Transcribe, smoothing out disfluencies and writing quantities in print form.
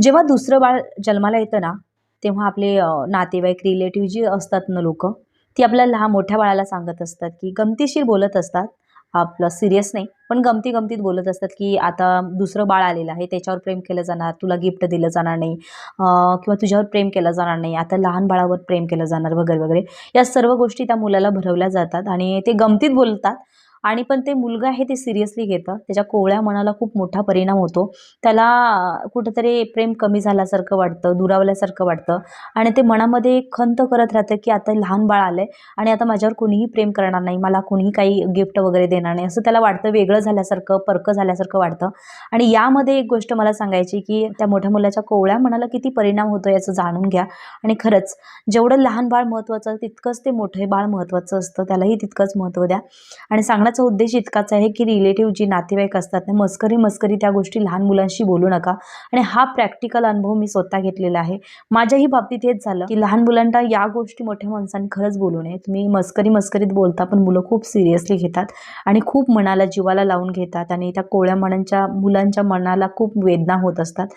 जेव्हा दुसरं बाळ जन्माला येतं ना, तेव्हा आपले नातेवाईक, रिलेटिव्ह जी असतात ना लोकं, ती आपल्या लहान मोठ्या बाळाला सांगत असतात, की गमतीशीर बोलत असतात. आपलं सीरियस नाही, पण गमती-गमतीत बोलत असतात, की आता दुसरं बाळ आलेलं आहे, त्याच्यावर प्रेम केलं जाणार, तुला गिफ्ट दिलं जाणार नाही किंवा तुझ्यावर प्रेम केलं जाणार नाही, आता लहान बाळावर प्रेम केलं जाणार वगैरे, वगैरे. या सर्व गोष्टी त्या मुलाला भरवल्या जातात आणि ते गमतीत बोलतात आणि पण ते मुलगा आहे ते सिरियसली घेतं. त्याच्या कोवळ्या मनाला खूप मोठा परिणाम होतो. त्याला कुठेतरी प्रेम कमी झाल्यासारखं वाटतं, दुरावल्यासारखं वाटतं आणि ते मनामध्ये एक खंत करत राहतं, की आता लहान बाळ आलंय आणि आता माझ्यावर कोणीही प्रेम करणार नाही, मला कोणीही काही गिफ्ट वगैरे देणार नाही, असं त्याला वाटतं. वेगळं झाल्यासारखं, परकं झाल्यासारखं वाटतं. आणि यामध्ये एक गोष्ट मला सांगायची, की त्या मोठ्या मुलाच्या कोवळ्या मनाला किती परिणाम होतो याचं जाणून घ्या. आणि खरंच जेवढं लहान बाळ महत्त्वाचं तितकंच ते मोठे बाळ महत्त्वाचं असतं, त्यालाही तितकंच महत्त्व द्या. आणि सांगण्याचा उद्देश इतकाच आहे, की रिलेटिव्ह जी नातेवाईक असतात ना, मस्करी त्या गोष्टी लहान मुलांशी बोलू नका. आणि हा प्रॅक्टिकल अनुभव मी स्वतः घेतलेला आहे. माझ्याही बाबतीत हेच झालं, की लहान मुलांना या गोष्टी मोठ्या माणसांनी खरंच बोलू नये. तुम्ही मस्करीत बोलता, पण मुलं खूप सिरियसली घेतात आणि खूप मनाला, जीवाला लावून घेतात आणि त्या कोवळ्या मनांच्या मुलांच्या मनाला खूप वेदना होत असतात.